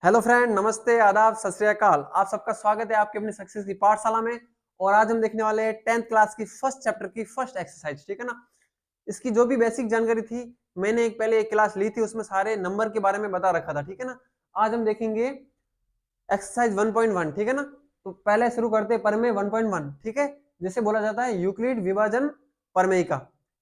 Hello friend, नमस्ते, आदाब, सत श्री अकाल। आप सबका स्वागत है आपके अपनी सक्सेस की पाठशाला में। और आज हम देखने वाले हैं 10th क्लास की फर्स्ट चैप्टर की फर्स्ट एक्सरसाइज। ठीक है ना। इसकी जो भी बेसिक जानकारी थी, मैंने पहले एक क्लास ली थी, उसमें सारे नंबर के बारे में बता रखा था। ठीक है ना। आज हम देखेंगे एक्सरसाइज 1.1। ठीक है ना। तो पहले शुरू करते हैं प्रमेय 1.1। ठीक है। जैसे बोला जाता है यूक्लिड विभाजन प्रमेयिका।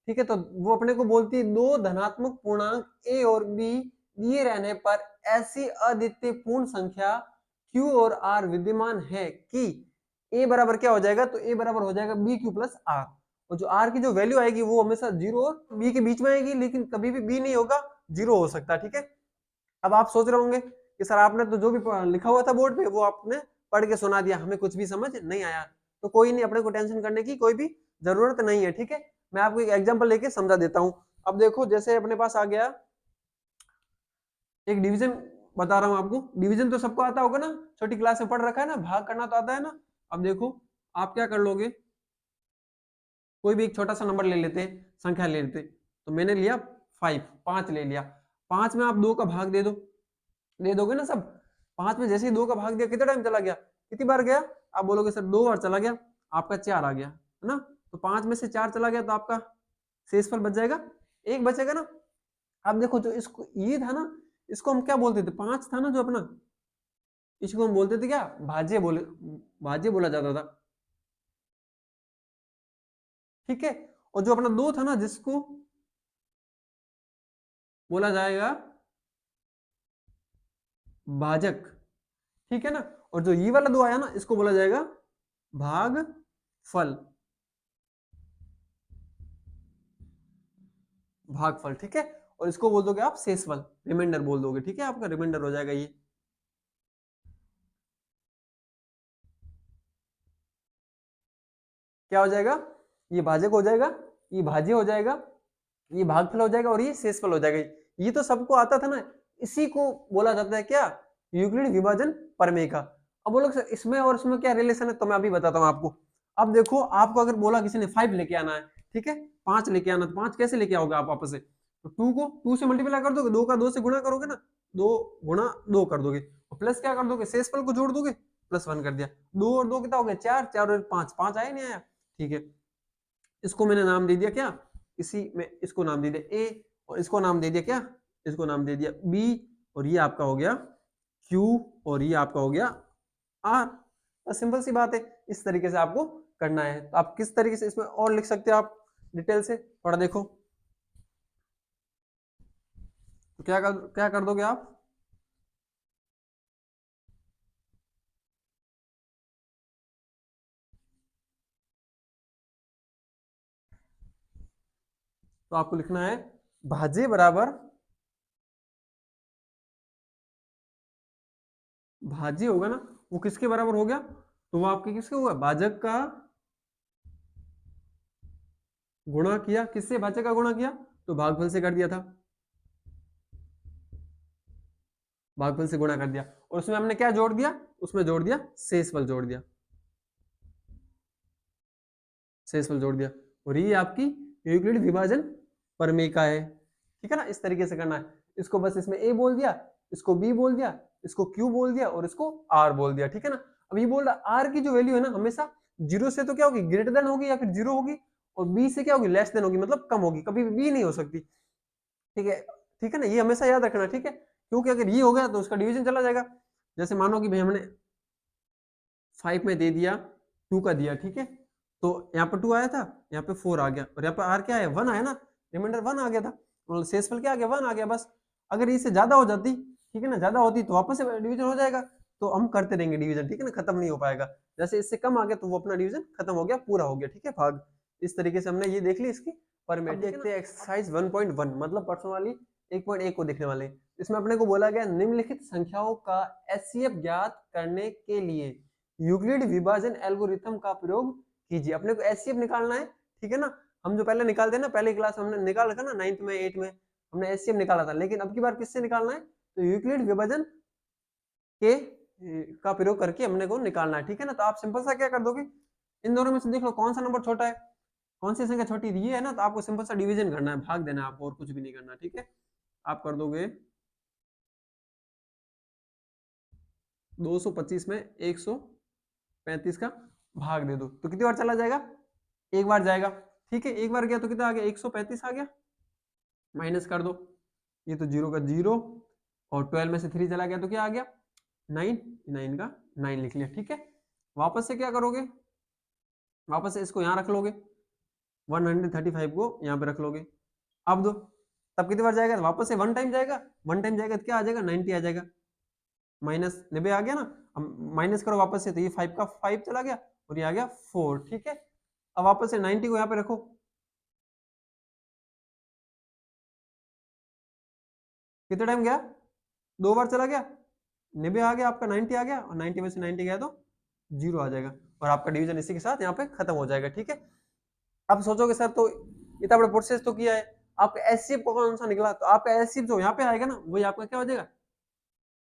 ठीक है। तो वो अपने को बोलती है दो धनात्मक पूर्णांक ए और बी दिए रहने पर ऐसी अद्वितीय पूर्ण संख्या Q और R विद्यमान है कि A बराबर क्या हो जाएगा, तो A बराबर हो जाएगा बी क्यू प्लस आर। और जो R की जो वैल्यू आएगी वो हमेशा 0 और B के बीच में आएगी, लेकिन कभी भी B नहीं होगा, 0 हो सकता है। ठीक है। अब आप सोच रहे होंगे कि सर आपने तो जो भी लिखा हुआ था बोर्ड पे वो आपने पढ़ के सुना दिया, हमें कुछ भी समझ नहीं आया। तो कोई नहीं, अपने को टेंशन करने की कोई भी जरूरत नहीं है। ठीक है। मैं आपको एक एग्जांपल लेके समझा देता हूं। अब देखो, जैसे अपने पास आ गया एक डिवीजन, बता रहा हूं आपको। डिवीजन तो सबको आता होगा ना, छोटी क्लास में पढ़ रखा है ना, भाग करना तो आता है ना। अब देखो, आप क्या कर लोगे, कोई भी एक छोटा सा नंबर ले लेते, संख्या ले लेते। तो मैंने लिया 5 ले लिया। 5 में आप 2 का भाग दे दो, दे दोगे ना सब। 5 में जैसे ही 2 का भाग दिया, कितना टाइम चला गया, कितनी बार गया। आप बोलोगे सर 2 बार चला गया, आपका 4 आ गया, है ना। तो 5 में से 4 चला गया, तो आपका शेषफल बच जाएगा, 1 बचेगा ना। अब देखो, जो इसको ये था ना, इसको हम क्या बोलते थे, 5 था ना जो अपना, इसको हम बोलते थे क्या, भाज्य बोले, भाज्य बोला जाता था। ठीक है। और जो अपना 2 था ना, जिसको बोला जाएगा भाजक। ठीक है ना। और जो ये वाला 2 आया ना, इसको बोला जाएगा भाग फल, भागफल। ठीक है। और इसको बोल दोगे आप शेषफल, रिमाइंडर बोल दोगे। ठीक है, आपका रिमाइंडर हो जाएगा ये। क्या हो जाएगा, ये भाजक हो जाएगा, ये भाज्य हो जाएगा, ये भागफल हो जाएगा, और ये शेषफल हो जाएगा। ये तो सबको आता था ना। इसी को बोला जाता है क्या, यूक्लिड विभाजन प्रमेय का। अब बोलो सर इसमें और इसमें क्या रिलेशन है, तो मैं अभी बताता हूँ आपको। अब देखो, आपको अगर बोला किसी ने 5 लेके आना है, ठीक है, 5 लेके आना, तो 5 कैसे लेके आओगे आप वापस से, तो 2 को 2 से मल्टीप्लाई कर दोगे, 2 का 2 से गुणा करोगे ना, 2 गुणा 2 कर दोगे, और प्लस क्या कर दोगे, शेषफल को जोड़ दोगे, +1 कर दिया। 2 और 2 कितना हो गया, 4, 4 और 5, 5 आया नहीं आया। ठीक है। इसको मैंने नाम दे दिया क्या, इसी में इसको नाम दे दिया ए, और इसको नाम दे दिया क्या, इसको नाम दे दिया बी, और ये आपका हो गया क्यू, और ये आपका हो गया आर। बस सिंपल सी बात है, इस तरीके से आपको करना है। तो आप किस तरीके से इसमें और लिख सकते हो, आप डिटेल से थोड़ा देखो। तो क्या कर दोगे आप, तो आपको लिखना है भाज्य बराबर, भाज्य होगा ना, वो किसके बराबर हो गया, तो वो आपके किसके हुआ, भाजक का गुणा किया, किससे भाजक का गुणा किया, तो भागफल से कर दिया था, भागफल से गुणा कर दिया, और उसमें हमने क्या जोड़ दिया, उसमें जोड़ दिया शेषफल, जोड़ दिया शेषफल जोड़ दिया। और ये आपकी यूक्लिड विभाजन प्रमेयिका है। ठीक है ना। इस तरीके से करना है। इसको बस इसमें ए बोल दिया, इसको बी बोल दिया, इसको क्यू बोल दिया, और इसको आर बोल दिया। ठीक है ना। अब ये बोल रहा आर की जो वैल्यू है ना, हमेशा 0 से तो क्या होगी, ग्रेटर देन होगी या फिर 0 होगी, और बी से क्या होगी, लेस देन होगी, मतलब कम होगी, कभी भी बी नहीं हो सकती। ठीक है। ठीक है ना, ये हमेशा याद रखना। ठीक है। क्योंकि अगर ये हो गया तो उसका डिवीजन चला जाएगा। जैसे मानो कि भाई हमने 5 में दे दिया, 2 का दिया, ठीक है, तो यहाँ पर 2 आया था, यहाँ पे 4 आ गया, और यहाँ पर आर क्या है, 1 आया ना, रिमाइंडर 1 आ गया था, मतलब शेषफल क्या आ गया, 1 आ गया बस। अगर इससे ज्यादा हो जाती, ठीक है ना, ज्यादा होती तो वापस से डिवीजन हो जाएगा। तो हम करते रहेंगे डिवीजन, ठीक है ना, खत्म नहीं हो पाएगा। जैसे इससे कम आ गया तो वो अपना डिवीजन खत्म हो गया, पूरा हो गया। ठीक है, भाग। इस तरीके से हमने ये देख ली इसकी परमेट। अब देखते हैं एक्सरसाइज 1.1, मतलब परसों वाली 1.1 को देखने वाले। इसमें अपने को बोला गया निम्नलिखित संख्याओं का एचसीएफ ज्ञात करने के लिए यूक्लिड विभाजन एल्गोरिथम का प्रयोग कीजिए। अपने को एचसीएफ निकालना है। ठीक है ना। हम जो पहले निकालते हैं ना, पहले क्लास हमने निकाल रखा ना, 9th में 8th में हमने एचसीएफ निकाला था, लेकिन अब की बार किससे निकालना है, तो यूक्लिड विभाजन के का प्रयोग करके हमने को निकालना है। ठीक है ना। तो आप सिंपल सा क्या कर दोगे, इन दोनों में से देख लो कौन सा नंबर छोटा है, कौन सी संख्या छोटी ये है ना, तो आपको सिंपल सा डिवीजन करना है, भाग देना है आपको, और कुछ भी नहीं करना। ठीक है। आप कर दोगे 225 में 135 का भाग दे दो तो कितनी बार चला जाएगा, एक बार जाएगा। ठीक है, एक बार गया तो कितना आ गया, 135 आ गया, माइनस कर दो, ये तो 0 का 0 और 12 में से 3 चला गया तो क्या आ गया 9, 9 का 9 लिख लिया। ठीक है, वापस से क्या करोगे, वापस से इसको यहाँ रख लोगे, 135 को यहाँ पे रख लोगे, अब दो, तब कितनी बार जाएगा, वापस से 1 टाइम जाएगा, 1 टाइम जाएगा तो क्या आ जाएगा 90 आ जाएगा, माइनस 90 आ गया ना। अब माइनस करो वापस से तो ये 5 का 5 चला गया और ये आ गया 4। ठीक है, अब वापस से 90 को यहाँ पे रखो, कितना टाइम गया, 2 बार चला गया, 90 आ गया आपका, 90 आ गया और 90 में से 90 गया तो 0 आ जाएगा और आपका डिवीजन इसी के साथ यहाँ पे खत्म हो जाएगा। ठीक है, अब सोचोगे सर तो इतना बड़ा प्रोसेस तो किया है, आपका एचसीएफ कौन सा निकला, तो आपका एचसीएफ जो यहाँ पे आएगा ना वही आपका क्या हो जाएगा,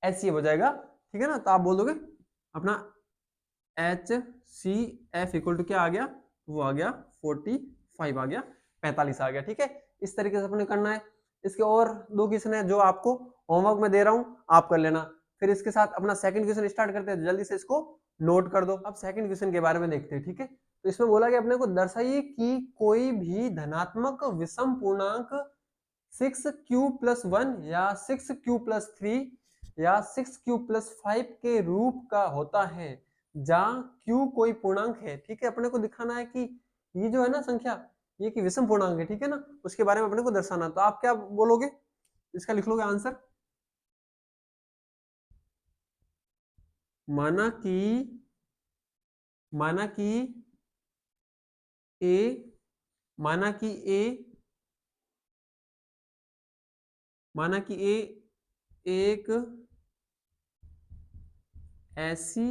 एचसीएफ हो जाएगा। ठीक है ना, तो आप बोल दोगे अपना HCF इक्वल टू क्या आ गया, वो आ गया 45 आ गया, 45 आ गया। ठीक है, इस तरीके से अपने करना है। इसके और 2 क्वेश्चन है जो आपको होमवर्क में दे रहा हूँ, आप कर लेना। फिर इसके साथ अपना सेकंड क्वेश्चन स्टार्ट करते हैं, जल्दी से इसको नोट कर दो। अब सेकंड क्वेश्चन के बारे में देखते हैं। ठीक है, तो इसमें बोला गया अपने को दर्शाइए कि कोई भी धनात्मक विषम पूर्णांक 6q+1 या 6q+3 या 6q+5 के रूप का होता है जहां q कोई पूर्णांक है। ठीक है, अपने को दिखाना है कि ये जो है ना संख्या, ये कि विषम पूर्णांक है। ठीक है ना, उसके बारे में अपने को दर्शाना। तो आप क्या बोलोगे, इसका लिख लोगे आंसर, माना कि ए माना कि ए एक ऐसी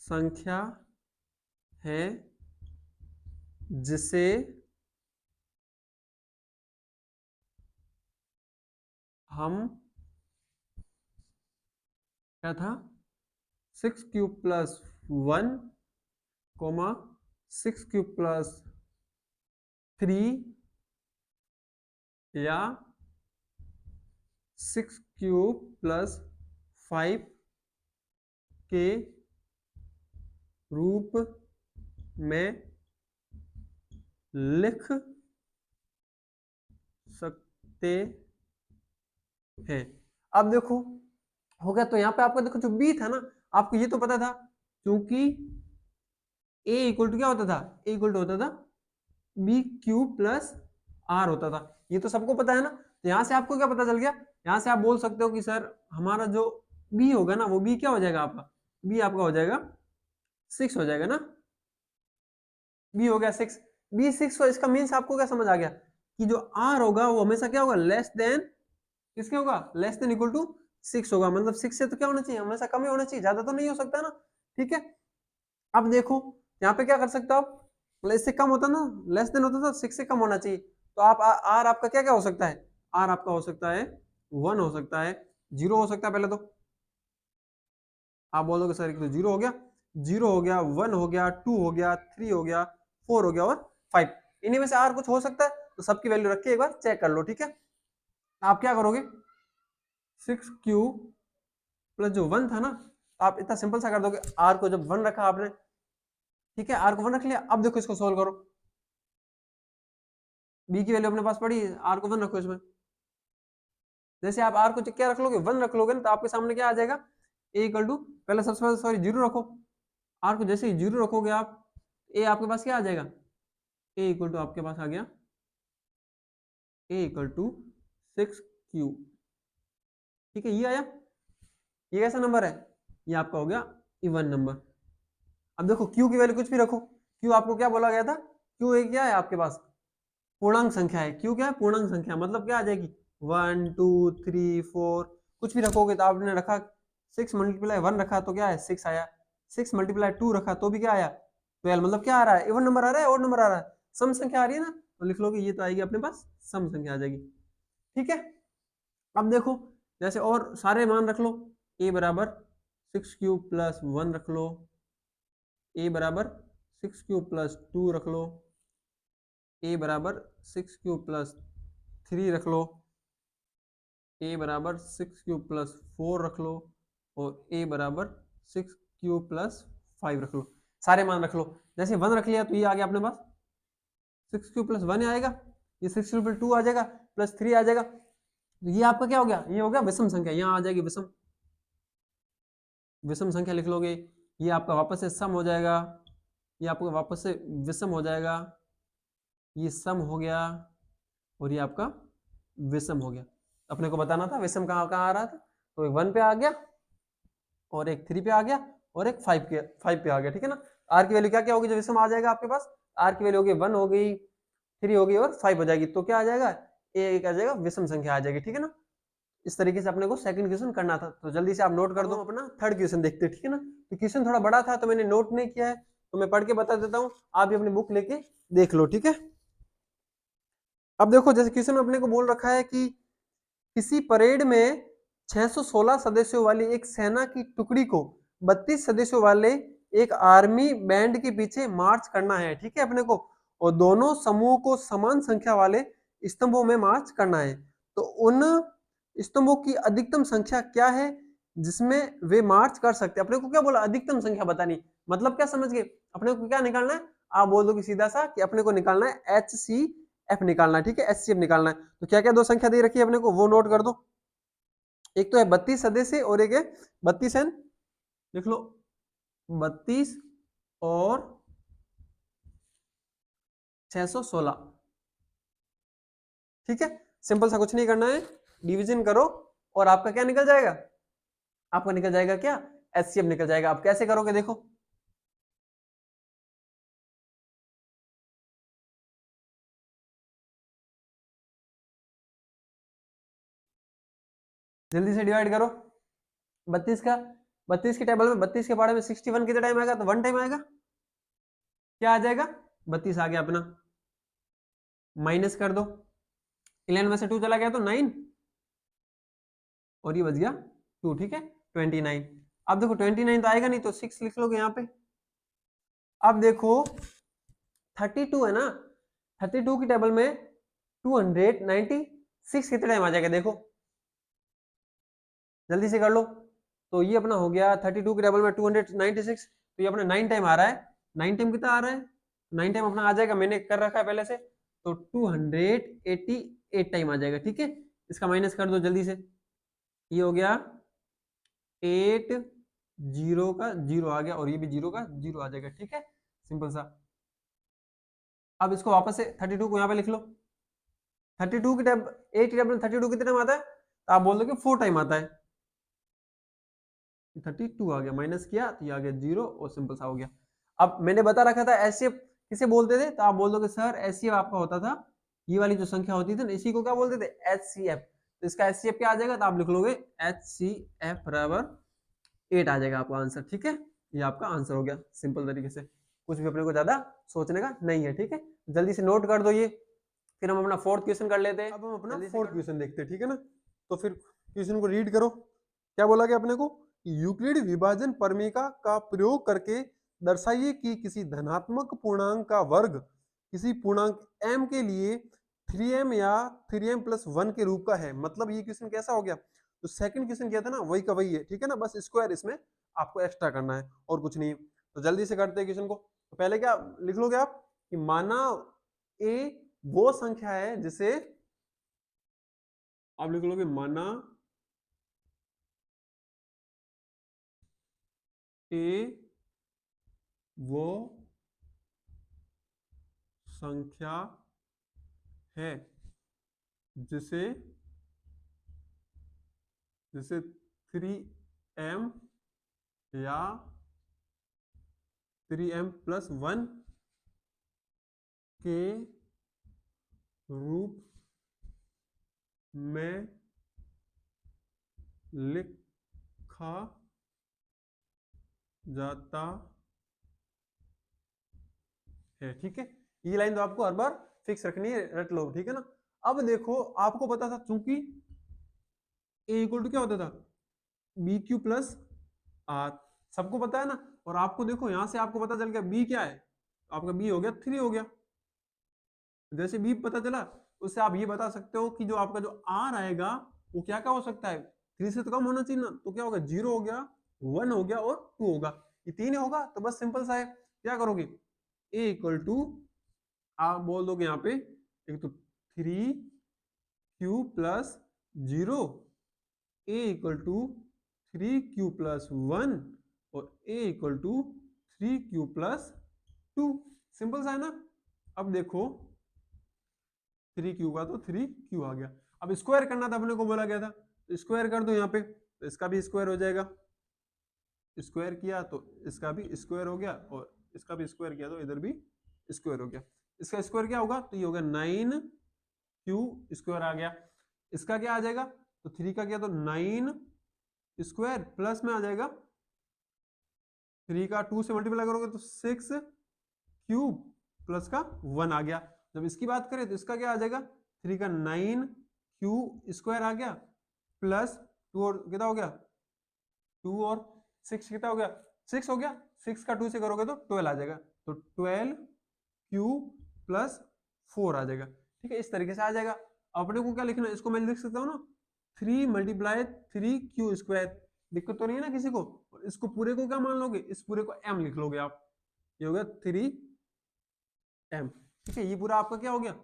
संख्या है जिसे हम क्या था 6q+1, 6q+3 या 6q+5 के रूप में लिख सकते हैं। अब देखो हो गया, तो यहाँ पे आपका देखो जो बी था ना, आपको ये तो पता था क्योंकि ए इक्वल टू क्या होता था, ए इक्वल टू होता था BQ+R होता था, ये तो सबको पता है ना। तो यहाँ से आपको क्या पता चल गया, यहाँ से आप बोल सकते हो कि सर हमारा जो बी होगा ना, वो बी क्या हो जाएगा आपका, बी आपका हो जाएगा 6 हो जाएगा ना, बी हो गया 6, बी 6 हो। इसका मीन्स आपको क्या समझ आ गया कि जो आर होगा वो हमेशा क्या होगा, लेस देन किसके होगा, लेस देन इक्वल टू 6 होगा। मतलब 6 से तो क्या होना चाहिए, हमेशा कम ही होना चाहिए, ज्यादा तो नहीं हो सकता ना। ठीक है, अब देखो यहाँ पे क्या कर सकते हो आप, मतलब इससे कम होता ना, लेस देन होता तो 6 से कम होना चाहिए। तो आप आर आपका क्या क्या हो सकता है, आर आपका हो सकता है 1 हो सकता है, 0 हो सकता है। पहले तो आप बोलोगे सर एक तो 0 हो गया, 0 हो गया, 1 हो गया, 2 हो गया, 3 हो गया, 4 हो गया और 5, इन्हीं में से आर कुछ हो सकता है। तो सबकी वैल्यू रख के एक बार चेक कर लो। ठीक है, आप क्या करोगे, 6q प्लस जो 1 था ना, आप इतना सिंपल सा कर दोगे, आर को जब 1 रखा आपने, ठीक है, आर को 1 रख लिया। अब देखो इसको सोल्व करो, बी की वैल्यू अपने पास पड़ी है, आर को 1 रखो इसमें। जैसे आप आर को क्या रख लोगे, 1 रख लोगे ना, तो आपके सामने क्या आ जाएगा, ए इक्वल टू, पहले सबसे पहले सॉरी 0 रखो, आर को जैसे ही 0 रखोगे आप, ए आपके पास क्या आ जाएगा, ए इक्वल टू आपके पास आ गया ए इक्वल टू 6q। ठीक है, ये आया, ये कैसा नंबर है, ये आपका हो गया इवन नंबर। अब देखो q की वैल्यू कुछ भी रखो, q आपको क्या बोला गया था, q एक क्या है आपके पास, पूर्णांक संख्या है। q क्या है, पूर्णांक संख्या, मतलब क्या आ जाएगी 1 2 3 4, कुछ भी रखोगे। तो आपने रखा 6 × 1 रखा तो क्या है 6 आया, 6 × 2 रखा तो भी क्या आया 12, मतलब क्या आ रहा है, इवन नंबर आ रहा है, ओड नंबर आ रहा है, सम संख्या आ रही है ना, तो लिख लोगे ये तो आएगी अपने पास सम संख्या आ जाएगी। ठीक है, अब देखो जैसे और सारे मान रख लो, a बराबर 6q+1 रख लो, a बराबर 6q+2 रख लो, a बराबर 6q+3 रख लो, ए बराबर 6 क्यूब + 4 रख लो और ए बराबर 6 क्यूब + 5 रख लो, सारे मान रख लो। जैसे 1 रख लिया तो ये आ गया अपने पास 6 क्यूब + 1 आएगा, ये 6 क्यूब + 2 आ जाएगा, +3 आ जाएगा। तो ये आपका क्या हो गया, ये हो गया विषम संख्या, यहाँ आ जाएगी विषम विषम संख्या लिख लोगे। ये आपका वापस से सम हो जाएगा, ये आपका वापस से विषम हो जाएगा, ये सम हो गया और ये आपका विषम हो गया। अपने को बताना था विषम कहाँ कहाँ आ रहा था, तो एक 1 पे आ गया और एक 3 पे आ गया और एक 5 पे आ गया, ठीक है ना। आर की वैल्यू क्या क्या होगी जो विषम आ जाएगा आपके पास, आर की वैल्यू होगी 1 हो गई, 3 हो गई और 5 हो जाएगी, तो क्या आ जाएगा, ए आ जाएगा, विषम संख्या आ जाएगी, ठीक है ना। इस तरीके से अपने को सेकंड क्वेश्चन करना था, तो जल्दी से आप नोट कर दो। अपना थर्ड क्वेश्चन देखते हैं, ठीक है ना। तो क्वेश्चन थोड़ा बड़ा था तो मैंने नोट नहीं किया है, तो मैं पढ़ के बता देता हूँ, आप भी अपनी बुक लेके देख लो, ठीक है। अब देखो जैसे क्वेश्चन में अपने को बोल रखा है कि किसी परेड में 616 सदस्यों वाली एक सेना की टुकड़ी को 32 सदस्यों वाले एक आर्मी बैंड के पीछे मार्च करना है, ठीक है अपने को, और दोनों समूह को समान संख्या वाले स्तंभों में मार्च करना है। तो उन स्तंभों की अधिकतम संख्या क्या है जिसमें वे मार्च कर सकते हैं। अपने को क्या बोला, अधिकतम संख्या बतानी, मतलब क्या समझ गए, अपने को क्या निकालना है, आप बोल दो कि सीधा सा कि अपने को निकालना है HCF निकालना है, ठीक है, HCF निकालना है। तो क्या क्या दो संख्या दे रखी है अपने को, वो नोट कर दो। एक तो है 32 सदस्य और एक है 32 एन, लिख लो 32 और 616, ठीक है। सिंपल सा कुछ नहीं करना है, डिवीजन करो और आपका क्या निकल जाएगा, आपका निकल जाएगा क्या, HCF निकल जाएगा। आप कैसे करोगे देखो, जल्दी से डिवाइड करो 32 का, 32 के टेबल में 32 के पारे में 61 कितने टाइम आएगा, तो 1 टाइम आएगा, क्या आ जाएगा 32 आ गया अपना, माइनस कर दो, 11 में से 2 चला गया तो 9 और ये बच गया 2, ठीक है 29। अब देखो 29 तो आएगा नहीं, तो 6 लिख लोगे यहाँ पे। अब देखो 32 है ना, 32 की टेबल में 296 कितने टाइम आ जाएगा देखो, जल्दी से कर लो। तो ये अपना हो गया 32 की टेबल में 296, तो ये अपना 9 टाइम आ रहा है, 9 टाइम कितना आ रहा है, 9 टाइम अपना आ जाएगा, मैंने कर रखा है पहले से, तो 288 टाइम आ जाएगा, ठीक है। इसका माइनस कर दो जल्दी से, ये हो गया 8 0 का 0 आ गया और ये भी 0 का 0 आ जाएगा, ठीक है, सिंपल सा। अब इसको वापस से 32 को यहाँ पे लिख लो, 32 की टेब 8 की टेबल में 32 कितने टाइम आता है, तो आप बोल दो कि 4 टाइम आता है, 32 आ गया, माइनस किया तो ये आ गया 0 और सिंपल सा हो गया। अब मैंने बता रखा था HCF किसे बोलते थे, तो आप बोल दो कि सर HCF आपका होता था ये वाली जो संख्या होती थी ना, इसी को क्या बोलते थे, HCF। तो इसका HCF क्या आ जाएगा, तो आप लिख लोगे HCF बराबर 8 आ जाएगा आपका आंसर, ठीक है। ये आपका आंसर हो गया सिंपल तरीके से, कुछ भी अपने को ज्यादा सोचने का नहीं है, ठीक है। जल्दी से नोट कर दो ये, फिर हम अपना फोर्थ क्वेश्चन कर लेते हैं। अब हम अपना फोर्थ क्वेश्चन देखते हैं, ठीक है ना। तो फिर क्वेश्चन को रीड करो, क्या बोला गया अपने को, यूक्लिड विभाजन परमिका का प्रयोग करके दर्शाइए कि किसी धनात्मक पूर्णांक का वर्ग किसी पूर्णांक m के लिए 3m या 3m+1 के रूप का है। मतलब ये क्वेश्चन कैसा हो गया, तो सेकंड क्वेश्चन किया था ना वही का वही है, ठीक है ना, बस स्क्वायर इसमें आपको एक्स्ट्रा करना है और कुछ नहीं। तो जल्दी से करते हैं क्वेश्चन को। तो पहले क्या लिख लोगे आप कि माना a वो संख्या है जिसे आप लिख लोगे, माना a वो संख्या है जिसे जिसे 3m या 3m+1 के रूप में लिखा जाता है, ठीक है। ये लाइन तो आपको हर बार फिक्स रखनी है, रट लो, ठीक है ना। अब देखो आपको पता था चूंकि a इक्वल टू क्या होता था, BQ+R, सबको पता है ना। और आपको देखो यहां से आपको पता चल गया b क्या है, आपका b हो गया 3 हो गया। जैसे b पता चला उससे आप ये बता सकते हो कि जो आपका जो r आएगा वो क्या क्या हो सकता है, 3 से तो कम होना चाहिए ना, तो क्या होगा 0 हो गया, 1 हो गया और 2 होगा, ये 3 होगा। तो बस सिंपल सा है, क्या करोगे a इक्वल टू, आप बोल दोगे यहाँ पे एक तो 3q plus 0, a equal to 3q plus 1 और a इक्वल टू 3q प्लस 2। सिंपल सा है ना। अब देखो 3q का तो 3q आ गया। अब स्क्वायर करना था, अपने को बोला गया था, तो स्क्वायर कर दो यहाँ पे, तो इसका भी स्क्वायर हो जाएगा, स्क्वायर किया तो इसका भी स्क्वायर हो गया, और इसका भी स्क्वायर किया तो इधर भी स्क्वायर हो गया। इसका स्क्वायर क्या होगा, तो ये होगा 9q स्क्वायर आ गया। इसका क्या आ जाएगा, तो 3 का क्या, तो 9 स्क्वायर प्लस में आ जाएगा 3 का 2 से मल्टीप्लाई करोगे तो 6 क्यूब प्लस का 1 आ गया। जब इसकी बात करें तो इसका क्या आ जाएगा, 3 का 9q स्क्वायर आ गया प्लस 2 और कितना हो गया 2 और 6 कितना हो गया 6 हो गया, 6 का 2 से करोगे तो 12 आ जाएगा, तो 12q प्लस 4 आ जाएगा। ठीक है, इस तरीके से आ जाएगा। अपने को क्या लिखना है, इसको मैं लिख सकता हूँ ना 3 मल्टीप्लाई 3q स्क्वायर, दिक्कत तो नहीं है ना किसी को। और इसको पूरे को क्या मान लोगे, इस पूरे को m लिख लोगे आप, ये हो गया 3m। ठीक है, ये पूरा आपका क्या हो गया,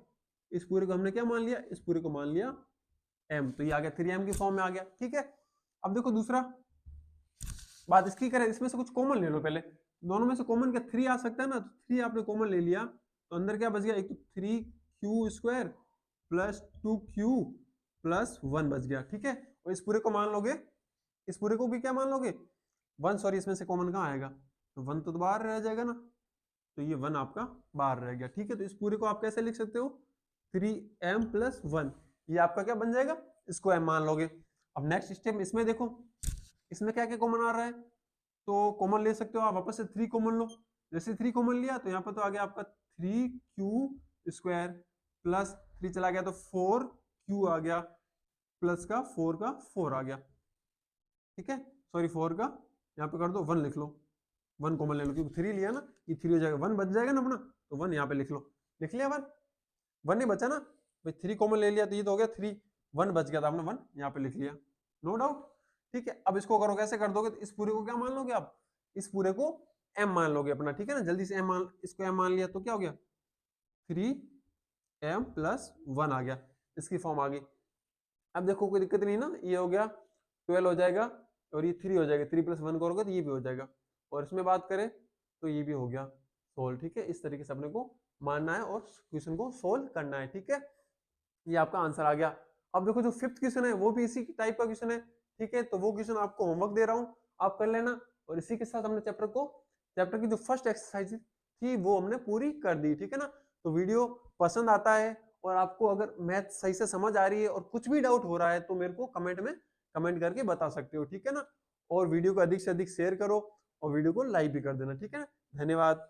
इस पूरे को हमने क्या मान लिया, इस पूरे को मान लिया m, तो ये आ गया 3m की फॉर्म में आ गया। ठीक है, अब देखो दूसरा बात इसकी करें, इसमें से कुछ कॉमन ले लो पहले, दोनों में से कॉमन क्या 3 आ सकता है ना, तो 3 आपने कॉमन ले लिया, तो अंदर क्या बच गया, एक तो 3q square plus 2q plus 1 बच गया। ठीक है, और इस पूरे को मान लोगे, इस पूरे को भी क्या मान लोगे 1, सॉरी इसमें से कॉमन कहाँ आएगा, तो 1 तो बाहर रह जाएगा ना, तो ये 1 आपका बाहर रह गया। ठीक है, तो इस पूरे को आप कैसे लिख सकते हो 3m प्लस 1, ये आपका क्या बन जाएगा, इसको m मान लोगे। अब नेक्स्ट स्टेप इसमें देखो, इसमें क्या क्या कॉमन आ रहा है, तो कॉमन ले सकते हो आप, वापस से 3 कॉमन लो, जैसे 3 कॉमन लिया तो यहाँ पर तो आ गया आपका 3q स्क्वायर प्लस 3 चला गया तो 4q आ गया प्लस का 4 आ गया। ठीक है, सॉरी 4 का यहाँ पे कर दो 1 लिख लो, 1 कॉमन ले लो क्योंकि 3 लिया ना, ये 3 हो जाएगा, 1 बच जाएगा ना अपना, तो 1 यहाँ पे लिख लो, लिख लिया 1 नहीं बचा ना भाई, 3 कॉमन ले लिया तो ये तो हो गया 3, 1 बच गया था, आपने 1 यहाँ पे लिख लिया, नो डाउट। ठीक है, अब इसको करो, कैसे कर दोगे, तो इस पूरे को क्या मान लोगे आप, इस पूरे को m मान लोगे अपना। ठीक है ना, जल्दी से m मान, इसको m मान लिया तो क्या हो गया 3m प्लस 1 आ गया, इसकी फॉर्म आ गई। अब देखो कोई दिक्कत नहीं ना, ये हो गया 12 हो जाएगा और ये 3 हो जाएगा, 3 प्लस 1 करोगे तो ये भी हो जाएगा, और इसमें बात करें तो ये भी हो गया सोल्व। ठीक है, इस तरीके से अपने को मानना है और क्वेश्चन को सोल्व करना है। ठीक है, ये आपका आंसर आ गया। अब देखो जो 5th क्वेश्चन है वो भी इसी टाइप का क्वेश्चन है। ठीक है, तो वो क्वेश्चन आपको होमवर्क दे रहा हूँ, आप कर लेना। और इसी के साथ हमने चैप्टर की जो फर्स्ट एक्सरसाइज थी वो हमने पूरी कर दी। ठीक है ना, तो वीडियो पसंद आता है और आपको अगर मैथ सही से समझ आ रही है और कुछ भी डाउट हो रहा है तो मेरे को कमेंट में कमेंट करके बता सकते हो। ठीक है ना, और वीडियो को अधिक से अधिक शेयर करो और वीडियो को लाइक भी कर देना। ठीक है, धन्यवाद।